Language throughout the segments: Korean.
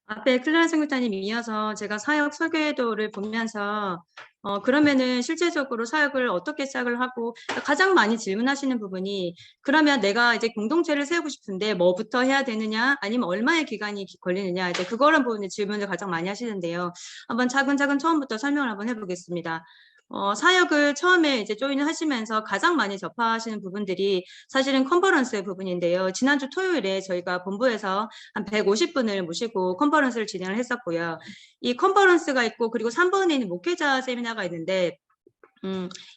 앞에 클라라 선교사님 이어서 제가 사역 설계도를 보면서 그러면은 실제적으로 사역을 어떻게 시작을 하고 가장 많이 질문하시는 부분이 그러면 내가 이제 공동체를 세우고 싶은데 뭐부터 해야 되느냐 아니면 얼마의 기간이 걸리느냐 이제 그거란 부분에 질문을 가장 많이 하시는데요. 한번 차근차근 처음부터 설명을 한번 해보겠습니다. 사역을 처음에 이제 조인을 하시면서 가장 많이 접하시는 부분들이 사실은 컨퍼런스 부분인데요. 지난주 토요일에 저희가 본부에서 한 150분을 모시고 컨퍼런스를 진행을 했었고요. 이 컨퍼런스가 있고 그리고 3번에 있는 목회자 세미나가 있는데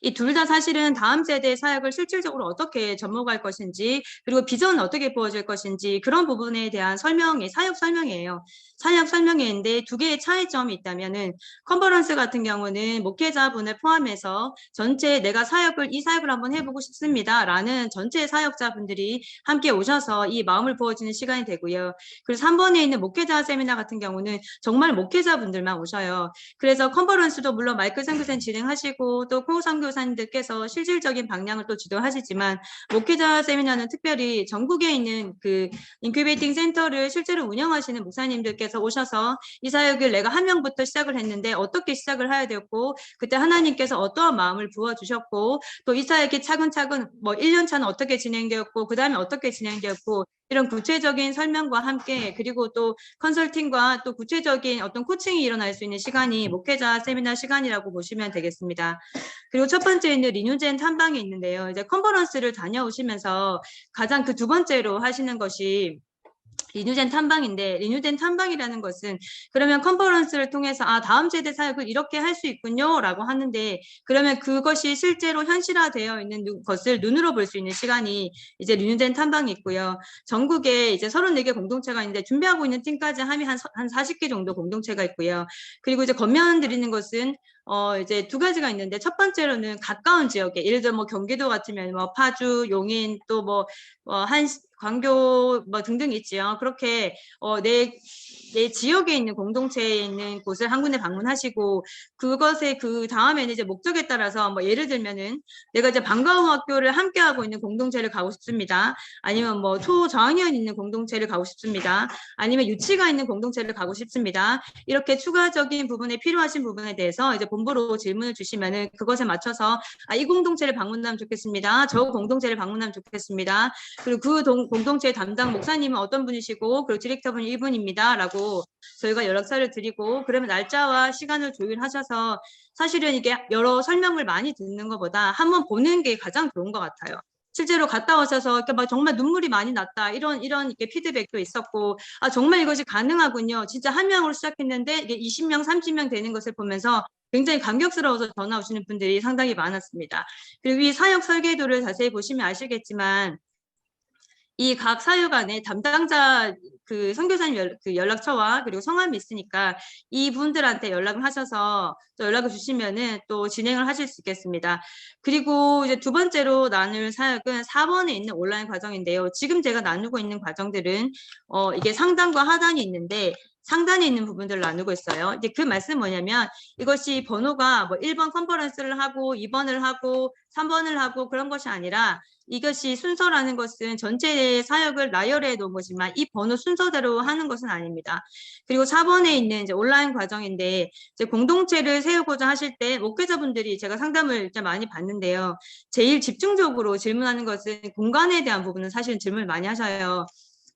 이 둘 다 사실은 다음 세대 사역을 실질적으로 어떻게 접목할 것인지 그리고 비전은 어떻게 부어질 것인지 그런 부분에 대한 설명이 사역 설명이에요. 사역 설명회인데 두 개의 차이점이 있다면은 컨퍼런스 같은 경우는 목회자분을 포함해서 전체 내가 이 사역을 한번 해보고 싶습니다라는 전체 사역자분들이 함께 오셔서 이 마음을 부어주는 시간이 되고요. 그리고 3번에 있는 목회자 세미나 같은 경우는 정말 목회자분들만 오셔요. 그래서 컨퍼런스도 물론 마이클 선교사님 진행하시고 또 코 선교사님들께서 실질적인 방향을 또 지도하시지만 목회자 세미나는 특별히 전국에 있는 그 인큐베이팅 센터를 실제로 운영하시는 목사님들께서 오셔서 이 사역을 내가 한 명부터 시작을 했는데 어떻게 시작을 해야 되었고 그때 하나님께서 어떠한 마음을 부어주셨고 또 이 사역이 차근차근 뭐 1년 차는 어떻게 진행되었고 그 다음에 어떻게 진행되었고 이런 구체적인 설명과 함께 그리고 또 컨설팅과 또 구체적인 어떤 코칭이 일어날 수 있는 시간이 목회자 세미나 시간이라고 보시면 되겠습니다. 그리고 첫 번째는 리뉴젠 탐방이 있는데요. 이제 컨퍼런스를 다녀오시면서 가장 그 두 번째로 하시는 것이 리뉴젠 탐방인데 리뉴젠 탐방이라는 것은 그러면 컨퍼런스를 통해서 다음 세대 사역을 이렇게 할 수 있군요 라고 하는데 그러면 그것이 실제로 현실화되어 있는 것을 눈으로 볼 수 있는 시간이 이제 리뉴젠 탐방이 있고요. 전국에 이제 34개 공동체가 있는데 준비하고 있는 팀까지 하면 한 40개 정도 공동체가 있고요. 그리고 이제 건면 드리는 것은 이제 두 가지가 있는데 첫 번째로는 가까운 지역에 예를 들어 뭐 경기도 같으면 뭐 파주, 용인 또 광교 뭐 등등 있지요. 그렇게 내 지역에 있는 공동체에 있는 곳을 한 군데 방문하시고 그것에 그 다음에는 이제 목적에 따라서 뭐 예를 들면은 내가 이제 방과후 학교를 함께 하고 있는 공동체를 가고 싶습니다. 아니면 뭐 초저학년 있는 공동체를 가고 싶습니다. 아니면 유치가 있는 공동체를 가고 싶습니다. 이렇게 추가적인 부분에 필요하신 부분에 대해서 이제 본부로 질문을 주시면은 그것에 맞춰서 이 공동체를 방문하면 좋겠습니다. 저 공동체를 방문하면 좋겠습니다. 그리고 그 공동체 담당 목사님은 어떤 분이시고 그리고 디렉터분이 이분입니다. 라고 저희가 연락처를 드리고 그러면 날짜와 시간을 조율하셔서 사실은 이게 여러 설명을 많이 듣는 것보다 한번 보는 게 가장 좋은 것 같아요. 실제로 갔다 오셔서 막 정말 눈물이 많이 났다 이런 이렇게 피드백도 있었고 정말 이것이 가능하군요. 진짜 한 명으로 시작했는데 이게 20명, 30명 되는 것을 보면서 굉장히 감격스러워서 전화 오시는 분들이 상당히 많았습니다. 그리고 이 사역 설계도를 자세히 보시면 아시겠지만 이 각 사역 안에 담당자 그 선교사님 그 연락처와 그리고 성함이 있으니까 이분들한테 연락을 하셔서 또 연락을 주시면은 또 진행을 하실 수 있겠습니다. 그리고 이제 두 번째로 나눌 사역은 4번에 있는 온라인 과정인데요. 지금 제가 나누고 있는 과정들은 이게 상단과 하단이 있는데 상단에 있는 부분들을 나누고 있어요. 이제 그 말씀은 뭐냐면 이것이 번호가 뭐 1번 컨퍼런스를 하고 2번을 하고 3번을 하고 그런 것이 아니라 이것이 순서라는 것은 전체의 사역을 나열해 놓은 거지만 이 번호 순서대로 하는 것은 아닙니다. 그리고 4번에 있는 이제 온라인 과정인데 이제 공동체를 세우고자 하실 때 목회자분들이 제가 상담을 많이 받는데요. 제일 집중적으로 질문하는 것은 공간에 대한 부분은 사실은 질문을 많이 하셔요.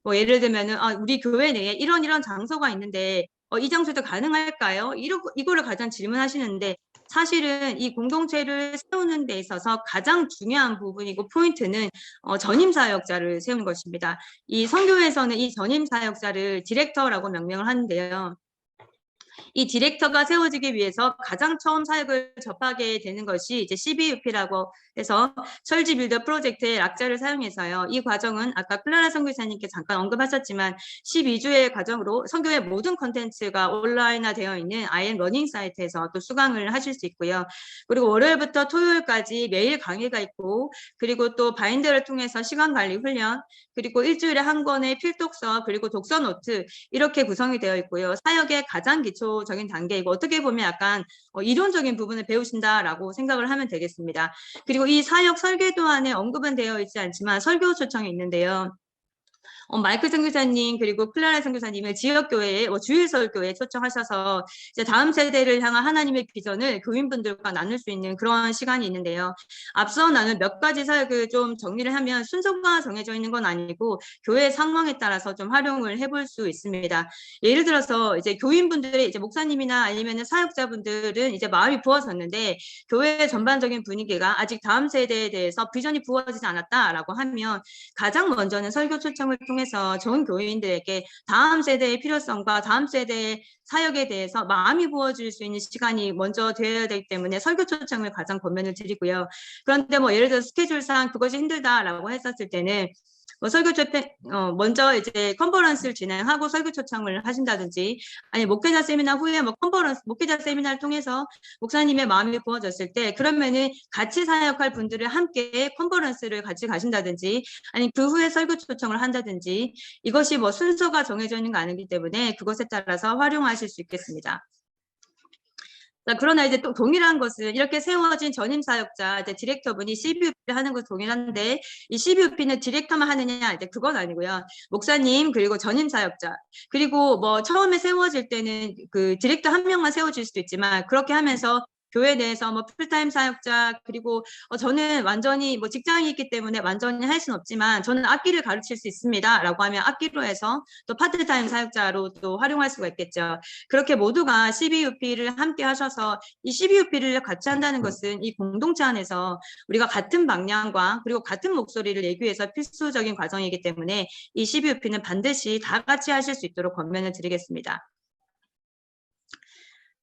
뭐 예를 들면은 우리 교회 내에 이런 장소가 있는데 이 장소도 가능할까요? 이거를 가장 질문하시는데 사실은 이 공동체를 세우는 데 있어서 가장 중요한 부분이고 포인트는 전임 사역자를 세우는 것입니다. 이 선교에서는 이 전임 사역자를 디렉터라고 명명을 하는데요. 이 디렉터가 세워지기 위해서 가장 처음 사역을 접하게 되는 것이 이제 CBUP라고 해서 철지 빌더 프로젝트의 락자를 사용해서요. 이 과정은 아까 클라라 선교사님께 잠깐 언급하셨지만 12주의 과정으로 선교의 모든 컨텐츠가 온라인화되어 있는 IM 러닝 사이트에서 또 수강을 하실 수 있고요. 그리고 월요일부터 토요일까지 매일 강의가 있고 그리고 또 바인더를 통해서 시간관리 훈련 그리고 일주일에 한 권의 필독서 그리고 독서 노트 이렇게 구성이 되어 있고요. 사역의 가장 기초적인 단계이고 어떻게 보면 약간 이론적인 부분을 배우신다라고 생각을 하면 되겠습니다. 그리고 이 사역 설계도 안에 언급은 되어 있지 않지만 설교 초청이 있는데요. 마이클 선교사님 그리고 클라라 선교사님을 지역교회에 주일설교회에 초청하셔서 이제 다음 세대를 향한 하나님의 비전을 교인분들과 나눌 수 있는 그런 시간이 있는데요. 앞서 나눈 몇 가지 사역을 좀 정리를 하면 순서가 정해져 있는 건 아니고 교회 상황에 따라서 좀 활용을 해볼 수 있습니다. 예를 들어서 이제 교인분들의 이제 목사님이나 아니면은 사역자분들은 이제 마음이 부어졌는데 교회의 전반적인 분위기가 아직 다음 세대에 대해서 비전이 부어지지 않았다라고 하면 가장 먼저는 설교 초청을 통해서 좋은 교인들에게 다음 세대의 필요성과 다음 세대의 사역에 대해서 마음이 부어질 수 있는 시간이 먼저 되어야 되기 때문에 설교 초청을 가장 권면을 드리고요. 그런데 뭐 예를 들어 스케줄상 그것이 힘들다라고 했었을 때는 설교 초청 먼저 이제 컨퍼런스를 진행하고 설교 초청을 하신다든지 아니 목회자 세미나 후에 뭐 컨퍼런스 목회자 세미나를 통해서 목사님의 마음이 부어졌을 때 그러면은 같이 사역할 분들을 함께 컨퍼런스를 같이 가신다든지 아니 그 후에 설교 초청을 한다든지 이것이 뭐 순서가 정해져 있는 거 아니기 때문에 그것에 따라서 활용하실 수 있겠습니다. 자, 그러나 이제 또 동일한 것은 이렇게 세워진 전임 사역자, 이제 디렉터분이 CBUP를 하는 것도 동일한데 이 CBUP는 디렉터만 하느냐 이제 그건 아니고요. 목사님 그리고 전임 사역자 그리고 뭐 처음에 세워질 때는 그 디렉터 한 명만 세워질 수도 있지만 그렇게 하면서 교회 내에서 뭐 풀타임 사역자 그리고 저는 완전히 뭐 직장이 있기 때문에 완전히 할 수는 없지만 저는 악기를 가르칠 수 있습니다라고 하면 악기로 해서 또 파트타임 사역자로 또 활용할 수가 있겠죠. 그렇게 모두가 CBUP를 함께 하셔서 이 CBUP를 같이 한다는 것은 이 공동체 안에서 우리가 같은 방향과 그리고 같은 목소리를 내기 위해서 필수적인 과정이기 때문에 이 CBUP는 반드시 다 같이 하실 수 있도록 권면을 드리겠습니다.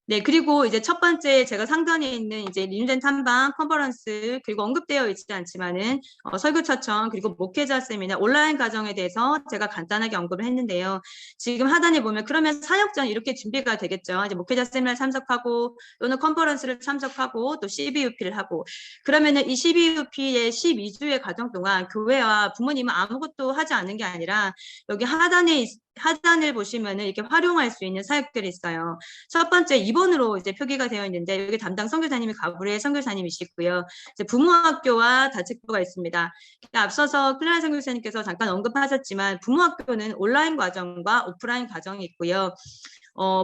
네, 그리고 이제 첫 번째 제가 상단에 있는 이제 리뉴된 탐방 컨퍼런스 그리고 언급되어 있지 않지만은 설교 초청 그리고 목회자 세미나 온라인 과정에 대해서 제가 간단하게 언급을 했는데요. 지금 하단에 보면 그러면 사역전 이렇게 준비가 되겠죠. 이제 목회자 세미나 참석하고 또는 컨퍼런스를 참석하고 또 CBUP를 하고 그러면은 이 CBUP의 12주의 과정 동안 교회와 부모님은 아무것도 하지 않는 게 아니라 여기 하단을 보시면은 이렇게 활용할 수 있는 사역들이 있어요. 첫 번째 2번으로 이제 표기가 되어 있는데 여기 담당 선교사님이 가브리엘 선교사님이시고요. 이제 부모학교와 다책부가 있습니다. 앞서서 클라라 선교사님께서 잠깐 언급하셨지만 부모학교는 온라인 과정과 오프라인 과정이 있고요.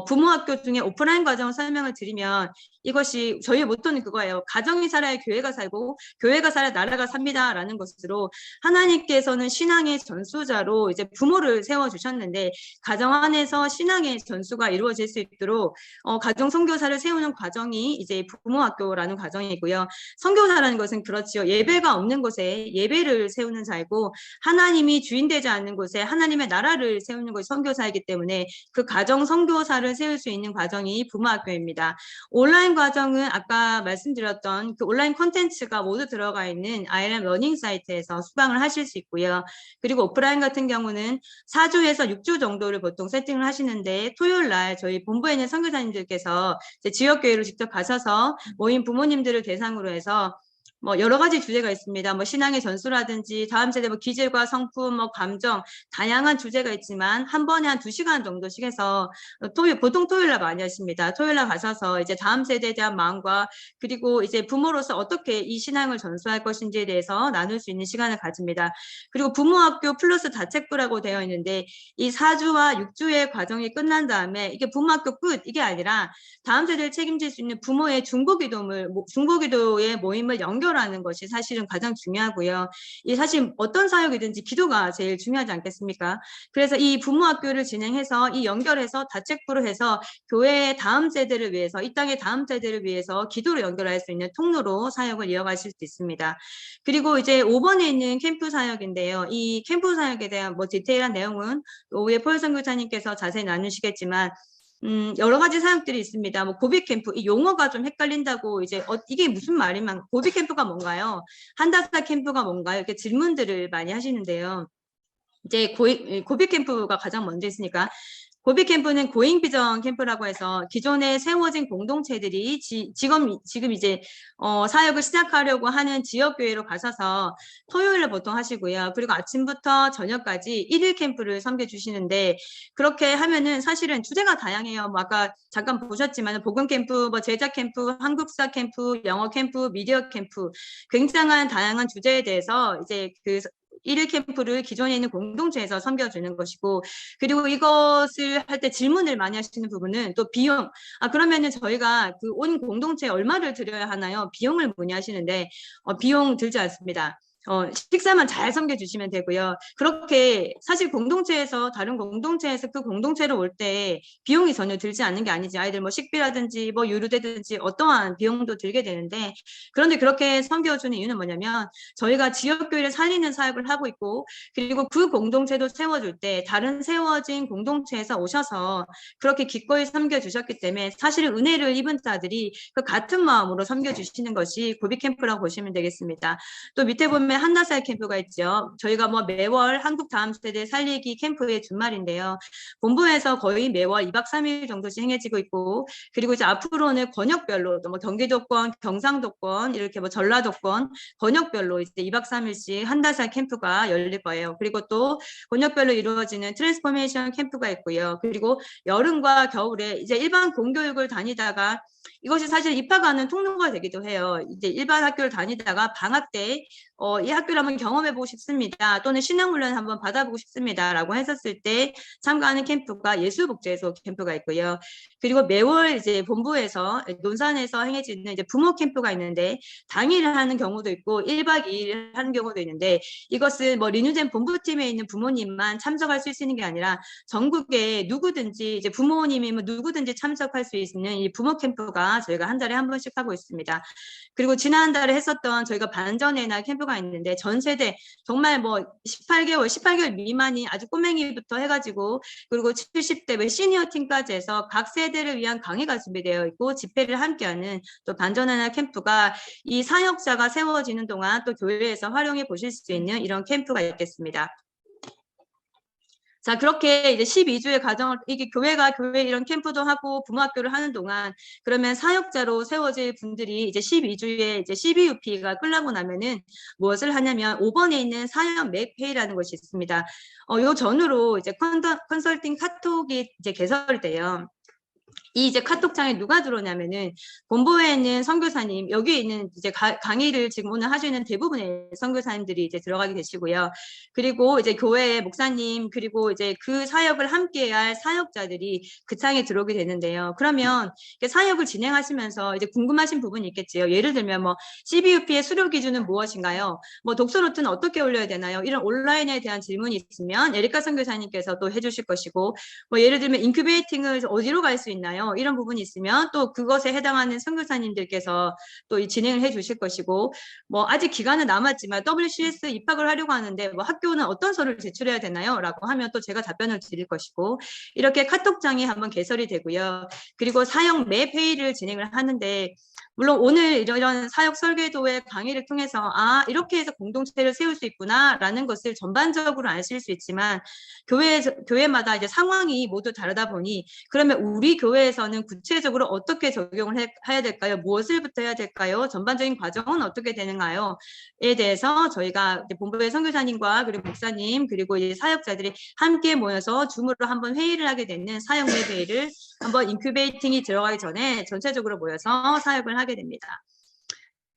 부모학교 중에 오프라인 과정 설명을 드리면 이것이 저희의 모토는 그거예요. 가정이 살아야 교회가 살고 교회가 살아야 나라가 삽니다라는 것으로 하나님께서는 신앙의 전수자로 이제 부모를 세워주셨는데 가정 안에서 신앙의 전수가 이루어질 수 있도록 가정 선교사를 세우는 과정이 이제 부모학교라는 과정이고요. 선교사라는 것은 그렇지요. 예배가 없는 곳에 예배를 세우는 자이고 하나님이 주인되지 않는 곳에 하나님의 나라를 세우는 것이 선교사이기 때문에 그 가정 선교사를 세울 수 있는 과정이 부모학교입니다. 온라인 과정은 아까 말씀드렸던 그 온라인 콘텐츠가 모두 들어가 있는 ILM 러닝 사이트에서 수강을 하실 수 있고요. 그리고 오프라인 같은 경우는 4주에서 6주 정도를 보통 세팅을 하시는데 토요일 날 저희 본부에 있는 선교사님들께서 지역교회로 직접 가셔서 모인 부모님들을 대상으로 해서 뭐 여러 가지 주제가 있습니다. 뭐 신앙의 전수라든지 다음 세대 뭐 기질과 성품, 뭐 감정 다양한 주제가 있지만 한 번에 한 2시간 정도씩 해서 보통 토요일 날 많이 하십니다. 토요일 날 가셔서 이제 다음 세대에 대한 마음과 그리고 이제 부모로서 어떻게 이 신앙을 전수할 것인지에 대해서 나눌 수 있는 시간을 가집니다. 그리고 부모학교 플러스 다책부라고 되어 있는데 이 4주와 6주의 과정이 끝난 다음에 이게 부모학교 끝 이게 아니라 다음 세대를 책임질 수 있는 부모의 중보기도의 모임을 연결하는 것이 사실은 가장 중요하고요. 이 사실 어떤 사역이든지 기도가 제일 중요하지 않겠습니까? 그래서 이 부모학교를 진행해서 이 연결해서 다책부로 해서 교회의 다음 세대를 위해서 이 땅의 다음 세대를 위해서 기도로 연결할 수 있는 통로로 사역을 이어가실 수 있습니다. 그리고 이제 5번에 있는 캠프 사역인데요. 이 캠프 사역에 대한 뭐 디테일한 내용은 오후에 폴 선교사님께서 자세히 나누시겠지만 여러 가지 사역들이 있습니다. 뭐 고비 캠프, 이 용어가 좀 헷갈린다고 이제 이게 무슨 말이면 고비 캠프가 뭔가요? 한다사 캠프가 뭔가요? 이렇게 질문들을 많이 하시는데요. 이제 고비 캠프가 가장 먼저 있으니까 고비 캠프는 고잉 비전 캠프라고 해서 기존에 세워진 공동체들이 지금 이제 사역을 시작하려고 하는 지역교회로 가셔서 토요일에 보통 하시고요. 그리고 아침부터 저녁까지 1일 캠프를 섬겨주시는데 그렇게 하면은 사실은 주제가 다양해요. 뭐 아까 잠깐 보셨지만 복음 캠프, 뭐 제작 캠프, 한국사 캠프, 영어 캠프, 미디어 캠프 굉장한 다양한 주제에 대해서 이제 그 1일 캠프를 기존에 있는 공동체에서 섬겨주는 것이고, 그리고 이것을 할 때 질문을 많이 하시는 부분은 또 비용. 그러면은 저희가 그 온 공동체에 얼마를 들여야 하나요? 비용을 문의하시는데 비용 들지 않습니다. 식사만 잘 섬겨주시면 되고요. 그렇게 사실 공동체에서 다른 공동체에서 그 공동체로 올 때 비용이 전혀 들지 않는 게 아니지. 아이들 뭐 식비라든지 뭐 유류되든지 어떠한 비용도 들게 되는데, 그런데 그렇게 섬겨주는 이유는 뭐냐면 저희가 지역교회를 살리는 사역을 하고 있고, 그리고 그 공동체도 세워줄 때 다른 세워진 공동체에서 오셔서 그렇게 기꺼이 섬겨주셨기 때문에 사실은 은혜를 입은 자들이 그 같은 마음으로 섬겨주시는 것이 고비 캠프라고 보시면 되겠습니다. 또 밑에 보면 한나살 캠프가 있죠. 저희가 뭐 매월 한국 다음 세대 살리기 캠프의 주말인데요. 본부에서 거의 매월 2박 3일 정도씩 행해지고 있고, 그리고 이제 앞으로는 권역별로 또 뭐 경기도권, 경상도권, 이렇게 뭐 전라도권 권역별로 이제 2박 3일씩 한나살 캠프가 열릴 거예요. 그리고 또 권역별로 이루어지는 트랜스포메이션 캠프가 있고요. 그리고 여름과 겨울에 이제 일반 공교육을 다니다가 이것이 사실 입학하는 통로가 되기도 해요. 이제 일반 학교를 다니다가 방학 때 이 학교를 한번 경험해보고 싶습니다. 또는 신앙훈련을 한번 받아보고 싶습니다. 라고 했었을 때 참가하는 캠프가 예술복지에서 캠프가 있고요. 그리고 매월 이제 본부에서 논산에서 행해지는 이제 부모 캠프가 있는데 당일을 하는 경우도 있고 1박 2일 하는 경우도 있는데, 이것은 뭐 리뉴젠 본부팀에 있는 부모님만 참석할 수 있는 게 아니라 전국에 누구든지 이제 부모님이면 누구든지 참석할 수 있는 이 부모 캠프가 저희가 한 달에 한 번씩 하고 있습니다. 그리고 지난달에 했었던 저희가 반전의 날 캠프가 있는데 전 세대 정말 뭐 18개월 미만이 아주 꼬맹이부터 해가지고 그리고 70대 시니어 팀까지 해서 각 세대를 위한 강의가 준비되어 있고 집회를 함께하는 또 반전의 날 캠프가 이 사역자가 세워지는 동안 또 교회에서 활용해 보실 수 있는 이런 캠프가 있겠습니다. 자, 그렇게 이제 12주의 과정을, 이게 교회가 교회 이런 캠프도 하고 부모학교를 하는 동안 그러면 사역자로 세워질 분들이 이제 12주에 이제 CBUP가 끝나고 나면은 무엇을 하냐면 5번에 있는 사역 맵회의라는 것이 있습니다. 요 전후로 이제 컨설팅 카톡이 이제 개설돼요. 이 이제 카톡창에 누가 들어오냐면은 본부에 있는 선교사님, 여기 있는 이제 강의를 지금 오늘 하시는 대부분의 선교사님들이 이제 들어가게 되시고요. 그리고 이제 교회의 목사님, 그리고 이제 그 사역을 함께할 사역자들이 그 창에 들어오게 되는데요. 그러면 사역을 진행하시면서 이제 궁금하신 부분이 있겠지요. 예를 들면 뭐 CBUP의 수료 기준은 무엇인가요? 뭐 독서 노트는 어떻게 올려야 되나요? 이런 온라인에 대한 질문이 있으면 에리카 선교사님께서 또 해주실 것이고, 뭐 예를 들면 인큐베이팅을 어디로 갈 수 있나요? 이런 부분이 있으면 또 그것에 해당하는 선교사님들께서 또 이 진행을 해 주실 것이고, 뭐 아직 기간은 남았지만 WCS 입학을 하려고 하는데 뭐 학교는 어떤 서류를 제출해야 되나요? 라고 하면 또 제가 답변을 드릴 것이고, 이렇게 카톡장이 한번 개설이 되고요. 그리고 사역 맵 회의를 진행을 하는데, 물론 오늘 이런 사역 설계도의 강의를 통해서 이렇게 해서 공동체를 세울 수 있구나 라는 것을 전반적으로 아실 수 있지만, 교회마다 이제 상황이 모두 다르다 보니 그러면 우리 교회에서는 구체적으로 어떻게 적용을 해야 될까요? 무엇을부터 해야 될까요? 전반적인 과정은 어떻게 되는가요? 에 대해서 저희가 이제 본부의 선교사님과 그리고 목사님 그리고 이제 사역자들이 함께 모여서 줌으로 한번 회의를 하게 되는 사역 내 회의를 한번 인큐베이팅이 들어가기 전에 전체적으로 모여서 사역을 하게 됩니다.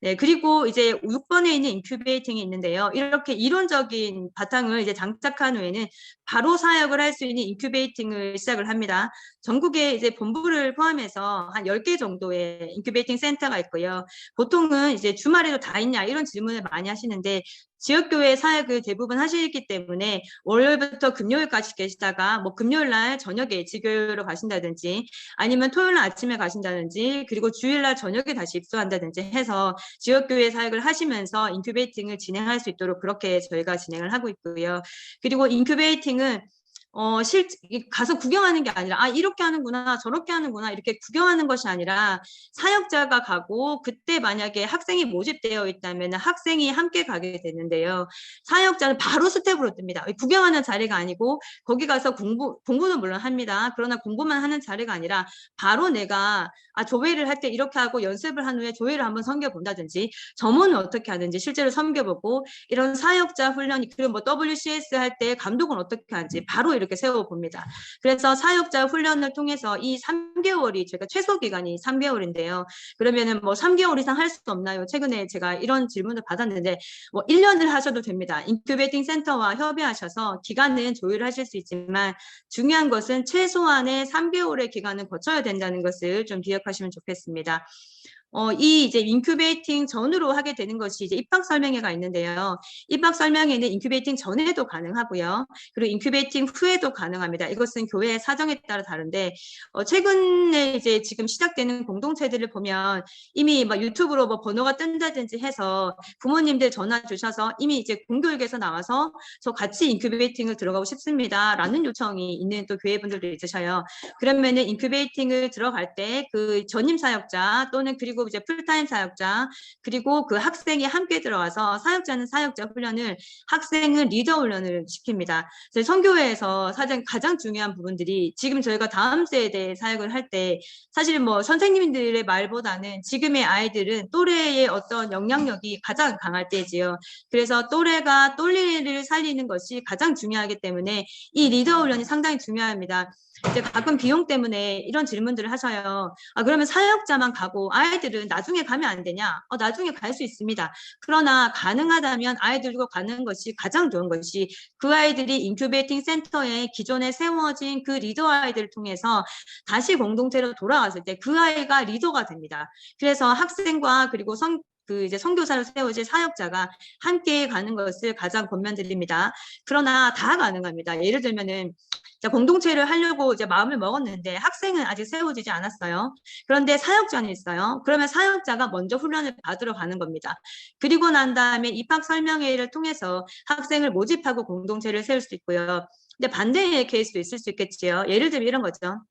네, 그리고 이제 6번에 있는 인큐베이팅이 있는데요. 이렇게 이론적인 바탕을 이제 장착한 후에는 바로 사역을 할 수 있는 인큐베이팅을 시작을 합니다. 전국에 이제 본부를 포함해서 한 10개 정도의 인큐베이팅 센터가 있고요. 보통은 이제 주말에도 다 있냐 이런 질문을 많이 하시는데, 지역교회 사역을 대부분 하시기 때문에 월요일부터 금요일까지 계시다가 뭐 금요일날 저녁에 지교회로 가신다든지 아니면 토요일날 아침에 가신다든지 그리고 주일날 저녁에 다시 입소한다든지 해서 지역교회 사역을 하시면서 인큐베이팅을 진행할 수 있도록 그렇게 저희가 진행을 하고 있고요. 그리고 인큐베이팅은 가서 구경하는 게 아니라 이렇게 하는구나 저렇게 하는구나 이렇게 구경하는 것이 아니라 사역자가 가고 그때 만약에 학생이 모집되어 있다면 학생이 함께 가게 되는데요. 사역자는 바로 스텝으로 뜹니다. 구경하는 자리가 아니고 거기 가서 공부는 물론 합니다. 그러나 공부만 하는 자리가 아니라 바로 내가 조회를 할 때 이렇게 하고 연습을 한 후에 조회를 한번 섬겨본다든지 점원은 어떻게 하는지 실제로 섬겨보고 이런 사역자 훈련이, 그리고 뭐 WCS 할 때 감독은 어떻게 하는지 바로 이렇게 세워봅니다. 그래서 사역자 훈련을 통해서 이 3개월이 제가 최소 기간이 3개월인데요. 그러면은 뭐 3개월 이상 할 수 없나요? 최근에 제가 이런 질문을 받았는데 뭐 1년을 하셔도 됩니다. 인큐베이팅 센터와 협의하셔서 기간은 조율하실 수 있지만 중요한 것은 최소한의 3개월의 기간을 거쳐야 된다는 것을 좀 기억하시면 좋겠습니다. 이 이제 인큐베이팅 전후로 하게 되는 것이 이제 입학 설명회가 있는데요. 입학 설명회는 인큐베이팅 전에도 가능하고요. 그리고 인큐베이팅 후에도 가능합니다. 이것은 교회의 사정에 따라 다른데 최근에 이제 지금 시작되는 공동체들을 보면 이미 막 유튜브로 뭐 번호가 뜬다든지 해서 부모님들 전화 주셔서 이미 이제 공교육에서 나와서 저 같이 인큐베이팅을 들어가고 싶습니다라는 요청이 있는 또 교회분들도 있으셔요. 그러면은 인큐베이팅을 들어갈 때 그 전임 사역자 또는 그리고 이제 풀타임 사역자 그리고 그 학생이 함께 들어와서 사역자는 사역자 훈련을 학생은 리더 훈련을 시킵니다. 저희 선교회에서 가장 중요한 부분들이 지금 저희가 다음 세대 사역을 할 때 사실 뭐 선생님들의 말보다는 지금의 아이들은 또래의 어떤 영향력이 가장 강할 때지요. 그래서 또래가 또래를 살리는 것이 가장 중요하기 때문에 이 리더 훈련이 상당히 중요합니다. 이제 가끔 비용 때문에 이런 질문들을 하셔요. 그러면 사역자만 가고 아이들은 나중에 가면 안 되냐? 나중에 갈 수 있습니다. 그러나 가능하다면 아이들과 가는 것이 가장 좋은 것이 그 아이들이 인큐베이팅 센터에 기존에 세워진 그 리더 아이들을 통해서 다시 공동체로 돌아왔을 때 그 아이가 리더가 됩니다. 그래서 학생과 그리고 이제 선교사를 세워질 사역자가 함께 가는 것을 가장 권면드립니다. 그러나 다 가능합니다. 예를 들면은 공동체를 하려고 이제 마음을 먹었는데 학생은 아직 세워지지 않았어요. 그런데 사역자는 있어요. 그러면 사역자가 먼저 훈련을 받으러 가는 겁니다. 그리고 난 다음에 입학 설명회를 통해서 학생을 모집하고 공동체를 세울 수 있고요. 근데 반대의 케이스도 있을 수 있겠지요. 예를 들면 이런 거죠.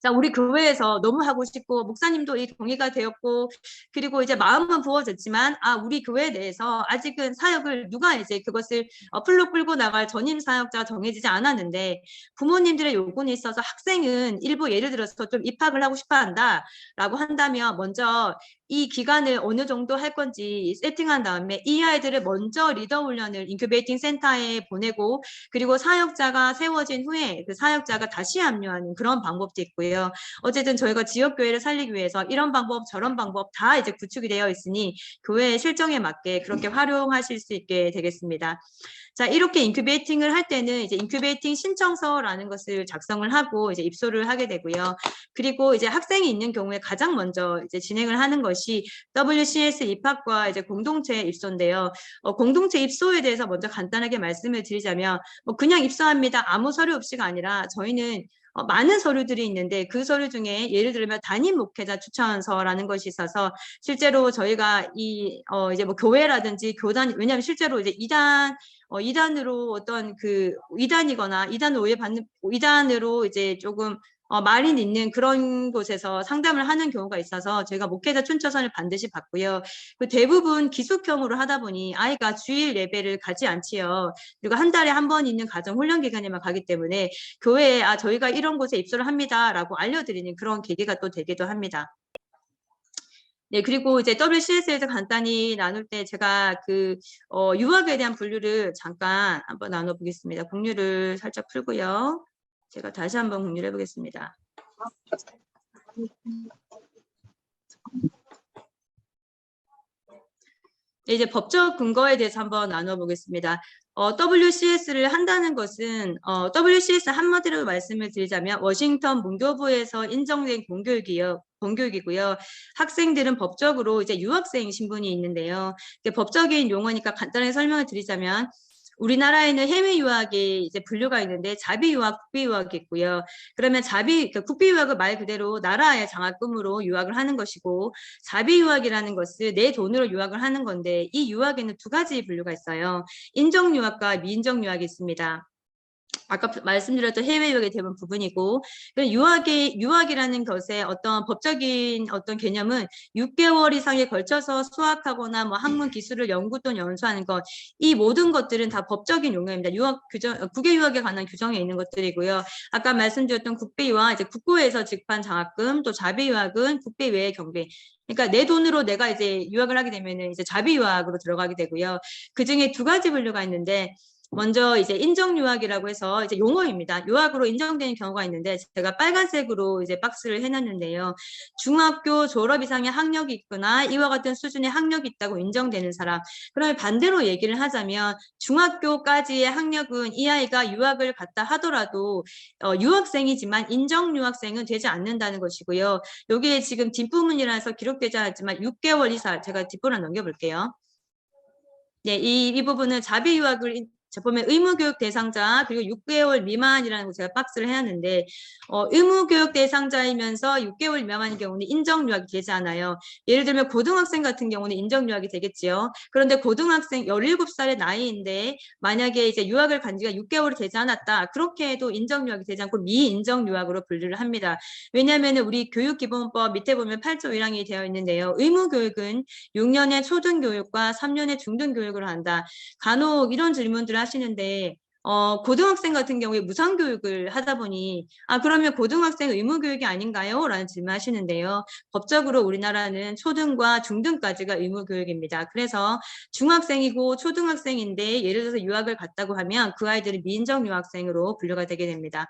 자, 우리 교회에서 너무 하고 싶고 목사님도 이 동의가 되었고 그리고 이제 마음은 부어졌지만 우리 교회 내에서 아직은 사역을 누가 이제 그것을 풀로 끌고 나갈 전임 사역자가 정해지지 않았는데 부모님들의 요구는 있어서 학생은 일부 예를 들어서 좀 입학을 하고 싶어 한다라고 한다면 먼저 이 기간을 어느 정도 할 건지 세팅한 다음에 이 아이들을 먼저 리더 훈련을 인큐베이팅 센터에 보내고 그리고 사역자가 세워진 후에 그 사역자가 다시 합류하는 그런 방법도 있고요. 어쨌든 저희가 지역교회를 살리기 위해서 이런 방법 저런 방법 다 이제 구축이 되어 있으니 교회의 실정에 맞게 그렇게 활용하실 수 있게 되겠습니다. 자, 이렇게 인큐베이팅을 할 때는 이제 인큐베이팅 신청서라는 것을 작성을 하고 이제 입소를 하게 되고요. 그리고 이제 학생이 있는 경우에 가장 먼저 이제 진행을 하는 것이 WCS 입학과 이제 공동체 입소인데요. 공동체 입소에 대해서 먼저 간단하게 말씀을 드리자면 그냥 입소합니다. 아무 서류 없이가 아니라 저희는 많은 서류들이 있는데 그 서류 중에 예를 들면 담임 목회자 추천서라는 것이 있어서 실제로 저희가 이제 뭐 교회라든지 교단 왜냐하면 실제로 이제 이단으로 어떤 그 이단이거나 이단을 오해받는 이단으로 이제 조금 말이 있는 그런 곳에서 상담을 하는 경우가 있어서 저희가 목회자 춘처선을 반드시 받고요. 그 대부분 기숙형으로 하다 보니 아이가 주일 예배를 가지 않지요. 그리고 한 달에 한 번 있는 가정 훈련 기간에만 가기 때문에 교회에 저희가 이런 곳에 입소를 합니다라고 알려드리는 그런 계기가 또 되기도 합니다. 네, 그리고 이제 WCS에서 간단히 나눌 때 제가 그 유학에 대한 분류를 잠깐 한번 나눠보겠습니다. 공유를 살짝 풀고요. 제가 다시 한번 공유를 해보겠습니다. 네, 이제 법적 근거에 대해서 한번 나눠보겠습니다. WCS를 한다는 것은 WCS 한마디로 말씀을 드리자면 워싱턴 문교부에서 인정된 공교육이고요. 학생들은 법적으로 이제 유학생 신분이 있는데요. 법적인 용어니까 간단하게 설명을 드리자면 우리나라에는 해외 유학이 이제 분류가 있는데 자비 유학, 국비 유학이 있고요. 그러면 국비 유학은 말 그대로 나라의 장학금으로 유학을 하는 것이고 자비 유학이라는 것은 내 돈으로 유학을 하는 건데 이 유학에는 두 가지 분류가 있어요. 인정 유학과 미인정 유학이 있습니다. 아까 말씀드렸던 해외 유학의 대부분 부분이고 유학이라는 것의 어떤 법적인 어떤 개념은 6개월 이상에 걸쳐서 수학하거나 뭐 학문 기술을 연구 또는 연수하는 것 이 모든 것들은 다 법적인 용어입니다. 유학 규정 국외 유학에 관한 규정에 있는 것들이고요. 아까 말씀드렸던 국비 유학 이제 국고에서 직판 장학금 또 자비 유학은 국비 외의 경비 그러니까 내 돈으로 내가 이제 유학을 하게 되면은 이제 자비 유학으로 들어가게 되고요. 그 중에 두 가지 분류가 있는데 먼저 이제 인정 유학이라고 해서 이제 용어입니다. 유학으로 인정되는 경우가 있는데 제가 빨간색으로 이제 박스를 해놨는데요. 중학교 졸업 이상의 학력이 있거나 이와 같은 수준의 학력이 있다고 인정되는 사람. 그러면 반대로 얘기를 하자면 중학교까지의 학력은 이 아이가 유학을 갔다 하더라도 유학생이지만 인정 유학생은 되지 않는다는 것이고요. 여기에 지금 뒷부분이라서 기록되지 않았지만 6개월 이상 제가 뒷부분 넘겨볼게요. 네, 이 부분은 자비 유학을 보면 의무교육 대상자 그리고 6개월 미만이라는 거 제가 박스를 해놨는데 의무교육 대상자이면서 6개월 미만인 경우는 인정유학이 되지 않아요. 예를 들면 고등학생 같은 경우는 인정유학이 되겠지요. 그런데 고등학생 17살의 나이인데 만약에 이제 유학을 간 지가 6개월이 되지 않았다. 그렇게 해도 인정유학이 되지 않고 미인정유학으로 분류를 합니다. 왜냐하면 우리 교육기본법 밑에 보면 8조 1항이 되어 있는데요. 의무교육은 6년의 초등교육과 3년의 중등교육을 한다. 간혹 이런 질문들을 하시는데 고등학생 같은 경우에 무상교육을 하다 보니 그러면 고등학생 의무교육이 아닌가요? 라는 질문 하시는데요. 법적으로 우리나라는 초등과 중등까지가 의무교육입니다. 그래서 중학생이고 초등학생인데 예를 들어서 유학을 갔다고 하면 그 아이들은 미인정 유학생으로 분류가 되게 됩니다.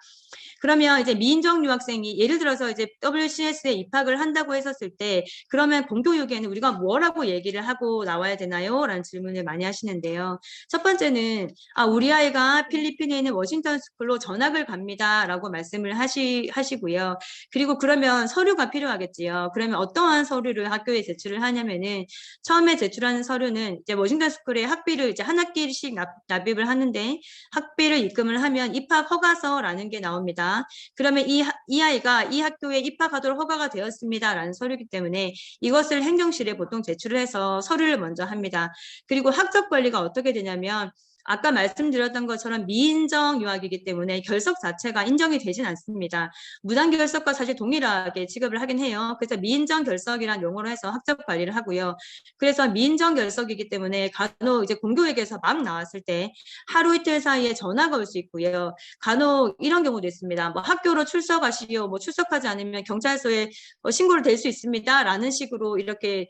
그러면 이제 미인정 유학생이 예를 들어서 이제 WCS에 입학을 한다고 했었을 때 그러면 공교육에는 우리가 뭐라고 얘기를 하고 나와야 되나요? 라는 질문을 많이 하시는데요. 첫 번째는 우리 아이가 필리핀에 있는 워싱턴 스쿨로 전학을 갑니다. 라고 말씀을 하시고요. 그리고 그러면 서류가 필요하겠지요. 그러면 어떠한 서류를 학교에 제출을 하냐면은 처음에 제출하는 서류는 이제 워싱턴 스쿨에 학비를 이제 한 학기씩 납입을 하는데 학비를 입금을 하면 입학 허가서라는 게 나옵니다. 그러면 이 아이가 이 학교에 입학하도록 허가가 되었습니다. 라는 서류이기 때문에 이것을 행정실에 보통 제출을 해서 서류를 먼저 합니다. 그리고 학적 관리가 어떻게 되냐면 아까 말씀드렸던 것처럼 미인정 유학이기 때문에 결석 자체가 인정이 되진 않습니다. 무단 결석과 사실 동일하게 취급을 하긴 해요. 그래서 미인정 결석이라는 용어로 해서 학적 관리를 하고요. 그래서 미인정 결석이기 때문에 간혹 이제 공교육에서 막 나왔을 때 하루 이틀 사이에 전화가 올 수 있고요. 간혹 이런 경우도 있습니다. 뭐 학교로 출석하시오, 뭐 출석하지 않으면 경찰서에 신고를 될 수 있습니다. 라는 식으로 이렇게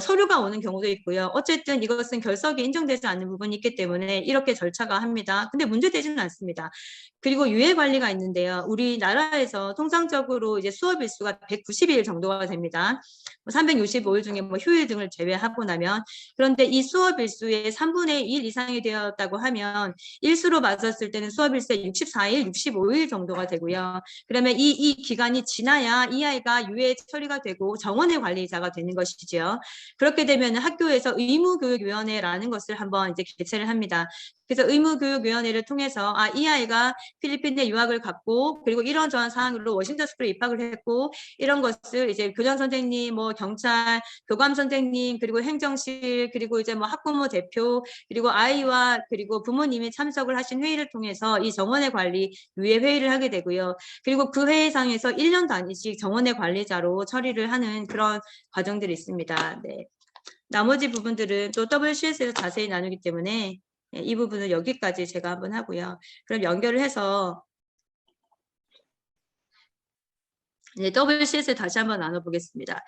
서류가 오는 경우도 있고요. 어쨌든 이것은 결석이 인정되지 않는 부분이 있기 때문에 이렇게 절차가 합니다. 근데 문제되지는 않습니다. 그리고 유예 관리가 있는데요. 우리나라에서 통상적으로 이제 수업 일수가 190일 정도가 됩니다. 365일 중에 뭐 휴일 등을 제외하고 나면 그런데 이 수업 일수의 3분의 1 이상이 되었다고 하면 일수로 맞았을 때는 수업 일수의 64일, 65일 정도가 되고요. 그러면 이 기간이 지나야 이 아이가 유예 처리가 되고 정원의 관리자가 되는 것이죠. 그렇게 되면 학교에서 의무교육위원회라는 것을 한번 이제 개최를 합니다. 그래서 의무교육위원회를 통해서 이 아이가 필리핀에 유학을 갔고 그리고 이런저런 사항으로 워싱턴 스쿨에 입학을 했고 이런 것을 이제 교장 선생님, 뭐 경찰, 교감 선생님 그리고 행정실 그리고 이제 뭐 학부모 대표 그리고 아이와 그리고 부모님이 참석을 하신 회의를 통해서 이 정원의 관리 유예 회의를 하게 되고요. 그리고 그 회의상에서 1년 단위씩 정원의 관리자로 처리를 하는 그런 과정들이 있습니다. 네. 나머지 부분들은 또 WCS에서 자세히 나누기 때문에 이 부분은 여기까지 제가 한번 하고요. 그럼 연결을 해서 이제 WCS 다시 한번 나눠보겠습니다.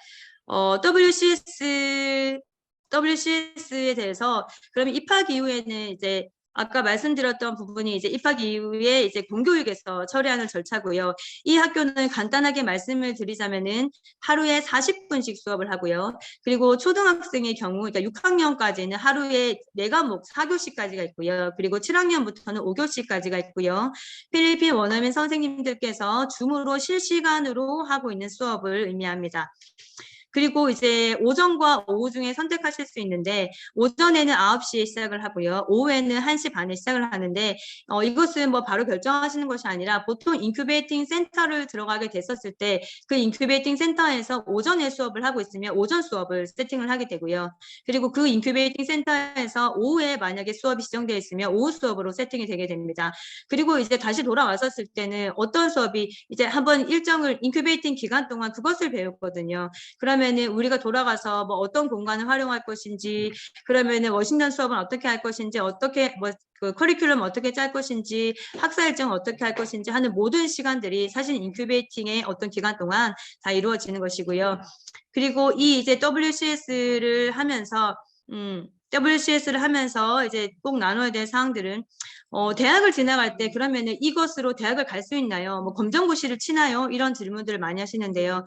WCS에 대해서 그러면 입학 이후에는 이제 아까 말씀드렸던 부분이 이제 입학 이후에 이제 공교육에서 처리하는 절차고요. 이 학교는 간단하게 말씀을 드리자면은 하루에 40분씩 수업을 하고요. 그리고 초등학생의 경우, 그러니까 6학년까지는 하루에 4과목 4교시까지가 있고요. 그리고 7학년부터는 5교시까지가 있고요. 필리핀 원어민 선생님들께서 줌으로 실시간으로 하고 있는 수업을 의미합니다. 그리고 이제 오전과 오후 중에 선택하실 수 있는데 오전에는 9시에 시작을 하고요. 오후에는 1시 반에 시작을 하는데 이것은 뭐 바로 결정하시는 것이 아니라 보통 인큐베이팅 센터를 들어가게 됐었을 때 그 인큐베이팅 센터에서 오전에 수업을 하고 있으면 오전 수업을 세팅을 하게 되고요. 그리고 그 인큐베이팅 센터에서 오후에 만약에 수업이 지정되어 있으면 오후 수업으로 세팅이 되게 됩니다. 그리고 이제 다시 돌아왔었을 때는 어떤 수업이 이제 한번 일정을 인큐베이팅 기간 동안 그것을 배웠거든요. 그러면은 우리가 돌아가서 뭐 어떤 공간을 활용할 것인지, 그러면은 워싱턴 수업은 어떻게 할 것인지, 어떻게 뭐 그 커리큘럼 어떻게 짤 것인지, 학사 일정 어떻게 할 것인지 하는 모든 시간들이 사실 인큐베이팅의 어떤 기간 동안 다 이루어지는 것이고요. 그리고 이 이제 WCS를 하면서 WCS를 하면서 이제 꼭 나눠야 될 사항들은 대학을 지나갈 때 그러면은 이것으로 대학을 갈 수 있나요? 뭐 검정고시를 치나요? 이런 질문들을 많이 하시는데요.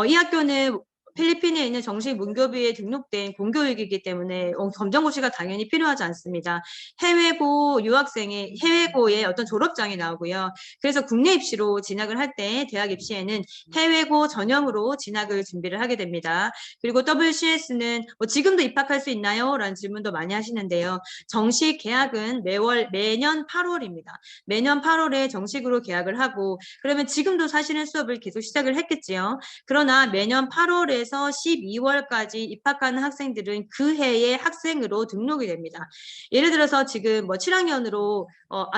이 학교는 필리핀에 있는 정식 문교부에 등록된 공교육이기 때문에 검정고시가 당연히 필요하지 않습니다. 해외고 유학생의 해외고의 어떤 졸업장이 나오고요. 그래서 국내 입시로 진학을 할 때 대학 입시에는 해외고 전형으로 진학을 준비를 하게 됩니다. 그리고 WCS는 지금도 입학할 수 있나요? 라는 질문도 많이 하시는데요. 정식 계약은 매년 8월입니다. 매년 8월에 정식으로 계약을 하고 그러면 지금도 사실은 수업을 계속 시작을 했겠지요. 그러나 매년 8월에서 12월까지 입학하는 학생들은 그 해의 학생으로 등록이 됩니다. 예를 들어서 지금 뭐 7학년으로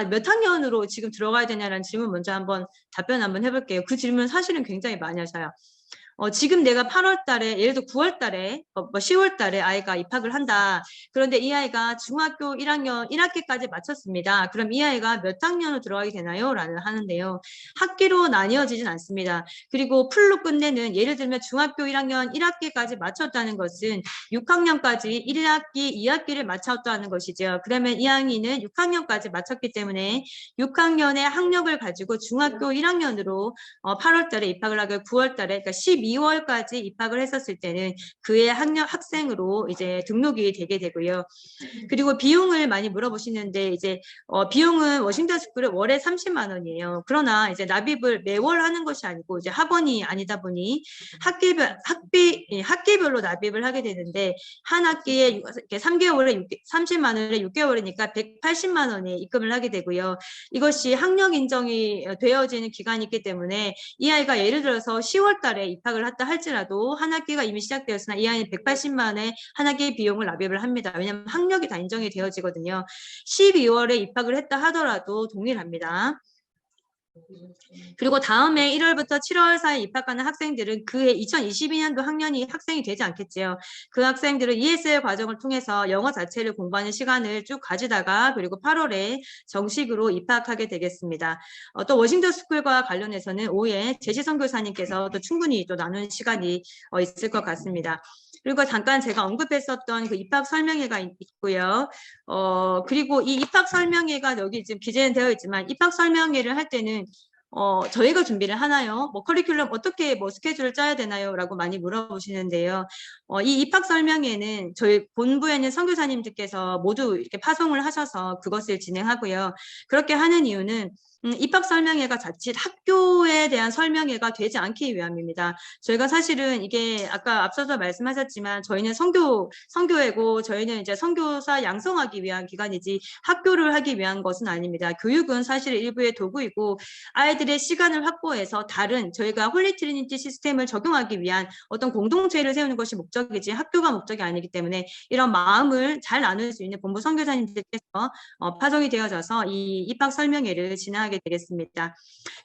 몇 학년으로 지금 들어가야 되냐라는 질문 먼저 한번 답변 한번 해볼게요. 그 질문 사실은 굉장히 많이 하셔요. 지금 내가 8월 달에 예를 들어 9월 달에 10월 달에 아이가 입학을 한다. 그런데 이 아이가 중학교 1학년 1학기까지 마쳤습니다. 그럼 이 아이가 몇 학년으로 들어가게 되나요? 라는 하는데요. 학기로 나뉘어지진 않습니다. 그리고 풀로 끝내는 예를 들면 중학교 1학년 1학기까지 마쳤다는 것은 6학년까지 1학기, 2학기를 마쳤다는 것이죠. 그러면 이 아이는 6학년까지 마쳤기 때문에 6학년의 학력을 가지고 중학교 1학년으로 8월 달에 입학을 하고 9월 달에 그러니까 12월까지 입학을 했었을 때는 그의 학생으로 이제 등록이 되게 되고요. 그리고 비용을 많이 물어보시는데 이제 비용은 워싱턴 스쿨은 월에 30만 원이에요. 그러나 이제 납입을 매월 하는 것이 아니고 이제 학원이 아니다 보니 학기별로 납입을 하게 되는데 한 학기에 3개월에 30만 원에 6개월이니까 180만 원에 입금을 하게 되고요. 이것이 학력 인정이 되어지는 기간이 있기 때문에 이 아이가 예를 들어서 10월 달에 입학을 했다 할지라도 한 학기가 이미 시작되었으나 이 아이는 180만 원의 한 학기 비용을 납입을 합니다. 왜냐하면 학력이 다 인정이 되어지거든요. 12월에 입학을 했다 하더라도 동일합니다. 그리고 다음에 1월부터 7월 사이에 입학하는 학생들은 그해 2022년도 학년이 학생이 되지 않겠지요. 그 학생들은 ESL 과정을 통해서 영어 자체를 공부하는 시간을 쭉 가지다가 그리고 8월에 정식으로 입학하게 되겠습니다. 또 워싱턴 스쿨과 관련해서는 오후에 제시 선교사님께서 또 충분히 또 나눈 시간이 있을 것 같습니다. 그리고 잠깐 제가 언급했었던 그 입학 설명회가 있고요. 그리고 이 입학 설명회가 여기 지금 기재는 되어 있지만 입학 설명회를 할 때는 저희가 준비를 하나요? 뭐 커리큘럼 어떻게 뭐 스케줄을 짜야 되나요? 라고 많이 물어보시는데요. 이 입학 설명회는 저희 본부에 있는 선교사님들께서 모두 이렇게 파송을 하셔서 그것을 진행하고요. 그렇게 하는 이유는 입학 설명회가 자칫 학교에 대한 설명회가 되지 않기 위함입니다. 저희가 사실은 이게 아까 앞서서 말씀하셨지만 저희는 선교회고 저희는 이제 선교사 양성하기 위한 기관이지 학교를 하기 위한 것은 아닙니다. 교육은 사실 일부의 도구이고 아이들의 시간을 확보해서 다른 저희가 홀리 트리니티 시스템을 적용하기 위한 어떤 공동체를 세우는 것이 목적이지 학교가 목적이 아니기 때문에 이런 마음을 잘 나눌 수 있는 본부 선교사님들께서 파송이 되어져서 이 입학 설명회를 진행하게 되겠습니다.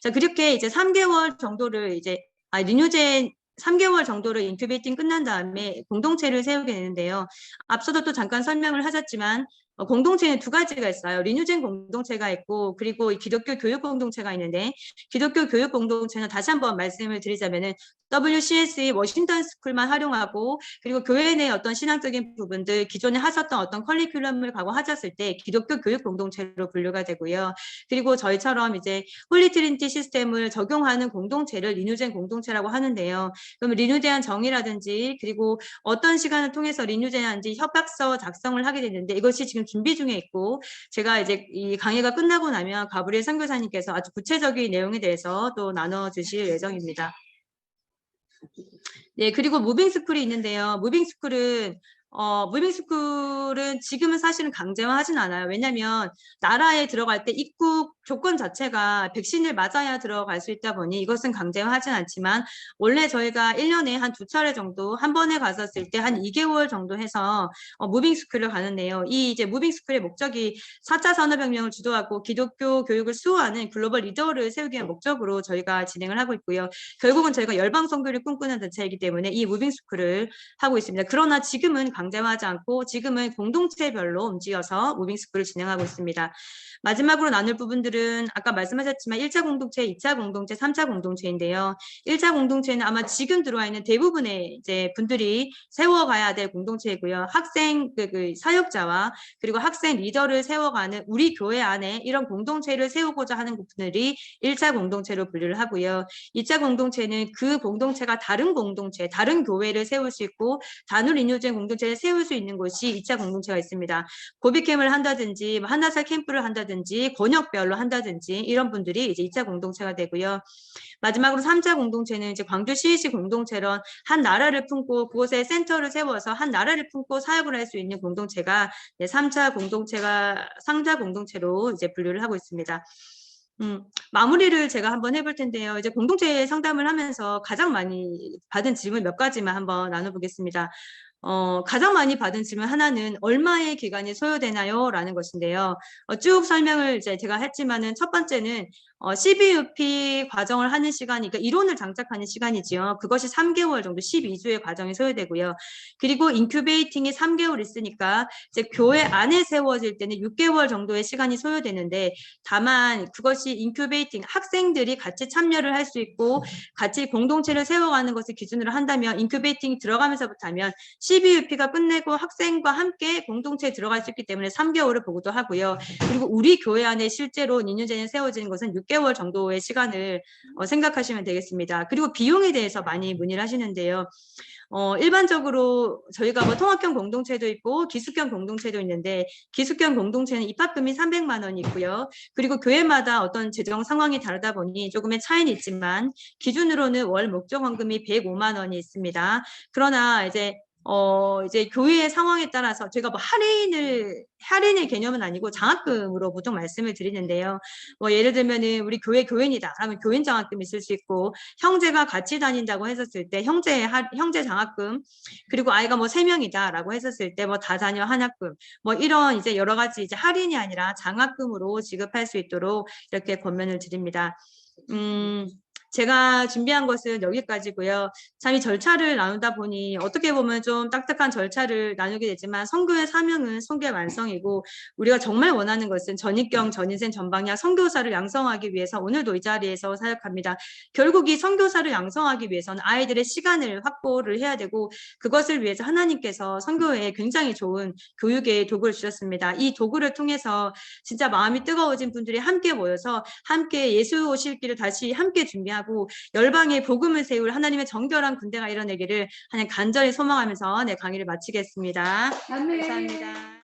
자, 그렇게 이제 3개월 정도를 이제 리뉴젠 3개월 정도를 인큐베이팅 끝난 다음에 공동체를 세우게 되는데요. 앞서도 또 잠깐 설명을 하셨지만 공동체는 두 가지가 있어요. 리뉴젠 공동체가 있고 그리고 기독교 교육 공동체가 있는데 기독교 교육 공동체는 다시 한번 말씀을 드리자면은 WCS의 워싱턴 스쿨만 활용하고 그리고 교회 내 어떤 신앙적인 부분들 기존에 하셨던 어떤 커리큘럼을 가공하셨을 때 기독교 교육 공동체로 분류가 되고요. 그리고 저희처럼 이제 홀리 트리니티 시스템을 적용하는 공동체를 리뉴젠 공동체라고 하는데요. 그럼 리뉴제한 정의라든지 그리고 어떤 시간을 통해서 리뉴제한지 협약서 작성을 하게 되는데 이것이 지금 준비 중에 있고 제가 이제 이 강의가 끝나고 나면 가브리엘 선교사님께서 아주 구체적인 내용에 대해서 또 나눠주실 예정입니다. 네, 그리고 무빙스쿨이 있는데요. 무빙스쿨은 지금은 사실은 강제화하진 않아요. 왜냐하면 나라에 들어갈 때 입국 조건 자체가 백신을 맞아야 들어갈 수 있다 보니 이것은 강제화하진 않지만 원래 저희가 1년에 한 2차례 정도 한 번에 갔었을 때 한 2개월 정도 해서 무빙스쿨을 가는데요. 이 이제 무빙스쿨의 목적이 4차 산업혁명을 주도하고 기독교 교육을 수호하는 글로벌 리더를 세우기 위한 목적으로 저희가 진행을 하고 있고요. 결국은 저희가 열방 선교를 꿈꾸는 단체이기 때문에 이 무빙스쿨을 하고 있습니다. 그러나 지금은 강제화하지 않고 지금은 공동체별로 움직여서 무빙스쿨을 진행하고 있습니다. 마지막으로 나눌 부분들은 것들은 아까 말씀하셨지만 1차 공동체, 2차 공동체, 3차 공동체인데요. 1차 공동체는 아마 지금 들어와 있는 대부분의 이제 분들이 세워가야 될 공동체이고요. 학생 그 사역자와 그리고 학생 리더를 세워가는 우리 교회 안에 이런 공동체를 세우고자 하는 분들이 1차 공동체로 분류를 하고요. 2차 공동체는 그 공동체가 다른 공동체, 다른 교회를 세울 수 있고 단일 인유주의 공동체를 세울 수 있는 곳이 2차 공동체가 있습니다. 고비캠을 한다든지 한나살 캠프를 한다든지 권역별로 한다든지 이런 분들이 이제 2차 공동체가 되고요. 마지막으로 3차 공동체는 이제 광주시의식 공동체론 한 나라를 품고 그곳에 센터를 세워서 한 나라를 품고 사역을 할 수 있는 공동체가 3차 공동체가 상자 공동체로 이제 분류를 하고 있습니다. 마무리를 제가 한번 해볼 텐데요. 이제 공동체 상담을 하면서 가장 많이 받은 질문 몇 가지만 한번 나눠보겠습니다. 가장 많이 받은 질문 하나는 얼마의 기간이 소요되나요? 라는 것인데요. 쭉 설명을 이제 제가 했지만은 첫 번째는 CBUP 과정을 하는 시간이, 그러니까 이론을 장착하는 시간이지요. 그것이 3개월 정도, 12주의 과정이 소요되고요. 그리고 인큐베이팅이 3개월 있으니까 이제 교회 안에 세워질 때는 6개월 정도의 시간이 소요되는데, 다만 그것이 인큐베이팅, 학생들이 같이 참여를 할 수 있고 같이 공동체를 세워가는 것을 기준으로 한다면 인큐베이팅이 들어가면서부터 하면 CBUP가 끝내고 학생과 함께 공동체에 들어갈 수 있기 때문에 3개월을 보고도 하고요. 그리고 우리 교회 안에 실제로 인유제는 세워지는 것은 6개월 정도의 시간을 생각하시면 되겠습니다. 그리고 비용에 대해서 많이 문의를 하시는데요. 일반적으로 저희가 뭐 통합형 공동체도 있고 기숙형 공동체도 있는데 기숙형 공동체는 입학금이 300만 원이 있고요. 그리고 교회마다 어떤 재정 상황이 다르다 보니 조금의 차이는 있지만 기준으로는 월 목적원금이 105만 원이 있습니다. 그러나 이제 교회의 상황에 따라서 저희가 뭐 할인의 개념은 아니고 장학금으로 보통 말씀을 드리는데요. 뭐 예를 들면은 우리 교회 교인이다 하면 교인 장학금이 있을 수 있고 형제가 같이 다닌다고 했었을 때 형제 장학금, 그리고 아이가 뭐 3명이다라고 했었을 때 뭐 다자녀 한학금, 뭐 이런 이제 여러 가지 이제 할인이 아니라 장학금으로 지급할 수 있도록 이렇게 권면을 드립니다. 제가 준비한 것은 여기까지고요. 참 이 절차를 나누다 보니 어떻게 보면 좀 딱딱한 절차를 나누게 되지만 선교의 사명은 선교의 완성이고 우리가 정말 원하는 것은 전입경, 전인생, 전방향 선교사를 양성하기 위해서 오늘도 이 자리에서 사역합니다. 결국 이 선교사를 양성하기 위해서는 아이들의 시간을 확보를 해야 되고 그것을 위해서 하나님께서 선교에 굉장히 좋은 교육의 도구를 주셨습니다. 이 도구를 통해서 진짜 마음이 뜨거워진 분들이 함께 모여서 함께 예수 오실 길을 다시 함께 준비하고 열방에 복음을 세울 하나님의 정결한 군대가 일어나기를 하나님 간절히 소망하면서 내 강의를 마치겠습니다. 감사합니다.